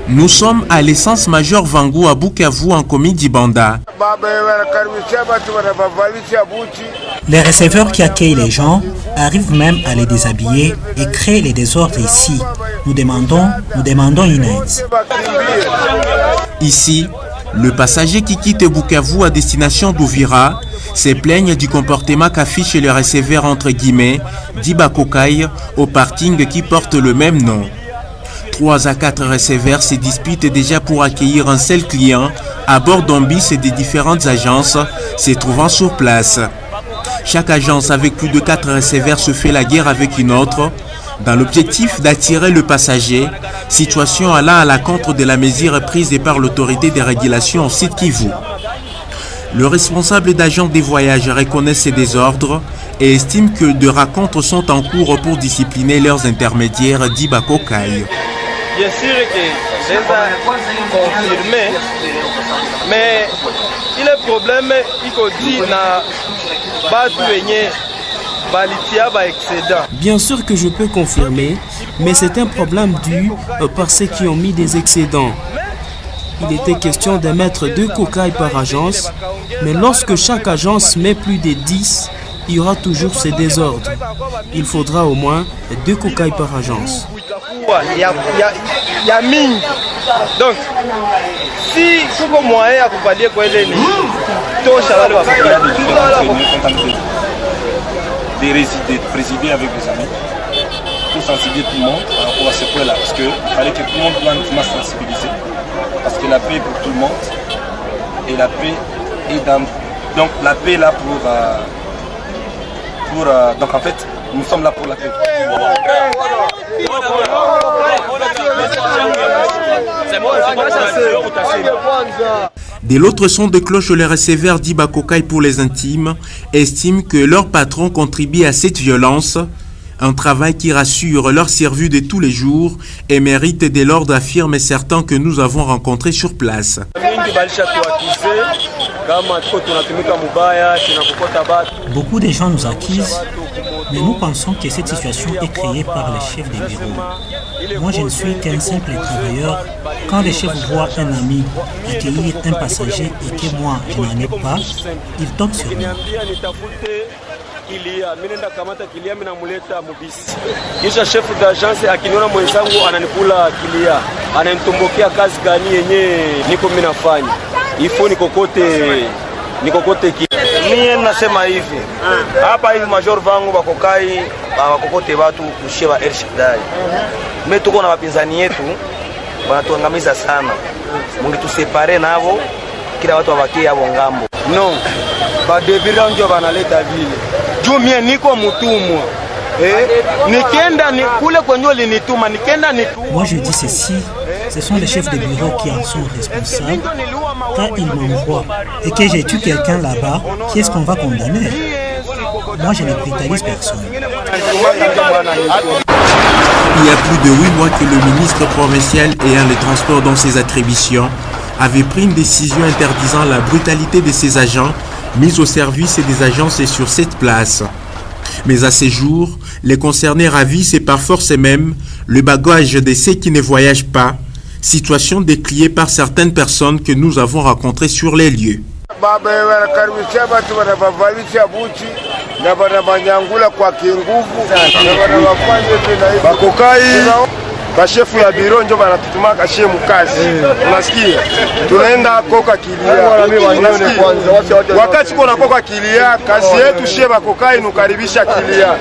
Nous sommes à l'essence Major Vangu à Bukavu en commune d'Ibanda. Les receveurs qui accueillent les gens arrivent même à les déshabiller et créent les désordres ici. Nous demandons une aide. Ici, le passager qui quitte Bukavu à destination d'Uvira se plaignent du comportement qu'affiche le receveur entre guillemets d'Ibakokai au parking qui porte le même nom. 3 à 4 receveurs se disputent déjà pour accueillir un seul client à bord d'un bus et des différentes agences se trouvant sur place. Chaque agence avec plus de 4 receveurs se fait la guerre avec une autre dans l'objectif d'attirer le passager, situation allant à l'encontre de la mesure prise par l'autorité de régulation au site Kivu. Le responsable d'agents des voyages reconnaît ces désordres et estime que des rencontres sont en cours pour discipliner leurs intermédiaires d'Ibakokai. Bien sûr que c'est confirmé, mais il est problème qu'il na Bien sûr que je peux confirmer, mais c'est un problème dû par ceux qui ont mis des excédents. Il était question de mettre 2 cocailles par agence, mais lorsque chaque agence met plus de 10, il y aura toujours ces désordres. Il faudra au moins 2 cocailles par agence. Il y a mine. Donc, si vous avez moyen de parler avec les de présider avec des amis pour sensibiliser tout le monde par rapport à ce point-là. Parce qu'il fallait que tout le monde soit sensibilisé. Parce que la paix est pour tout le monde. Et la paix est dans... Donc la paix est là donc en fait, nous sommes là pour la paix. De l'autre son de cloche, les receveurs d'Ibakokai pour les intimes estiment que leur patron contribue à cette violence, un travail qui rassure leur service de tous les jours et mérite de l'ordre, affirme certains que nous avons rencontrés sur place. Beaucoup de gens nous accusent, mais nous pensons que cette situation est créée par les chefs de bureau. Moi, je ne suis qu'un simple travailleur. Quand les chefs voient un ami accueillir un passager et que moi, je n'en ai pas, ils tombent sur moi. Kisha chef d'agence akiniona mwenzangu ananikula kilia, ananitombokia kazi gani yenye niko mimi nafanya. Ifo nikokote mimi nasema hivi. Hapa hivi Major Vangu Bakokai bakokote watu kusheba El Shaddai. Mimi tuko na wapinzani yetu wanatuangamiza sana. Mungu tusepare navo kila watu wabakie hapo ngambo. No. Ba debira ndio banaleta vile. Juu mie niko mutumwa. Nikienda ni kule kwenye linituma, nikienda ni... Moi je dis ceci, ce sont les chefs de bureau qui en sont responsables. Quand ils m'envoient et que j'ai tué quelqu'un là-bas, qui est-ce qu'on va condamner? Moi je ne brutalise personne. Il y a plus de 8 mois que le ministre provincial ayant les transports dans ses attributions avait pris une décision interdisant la brutalité de ses agents mis au service des agences sur cette place. Mais à ces jours, les concernés ravissent et par force même le bagage de ceux qui ne voyagent pas, situation décriée par certaines personnes que nous avons rencontrées sur les lieux. Bashefu ya biro ndio banatutuma kashie mkazi. Unasikia? Tunaenda koka kilia. Unasikia? Wakati kuna koka kilia, kazi yetu sheba Bakokai nukaribisha kilia.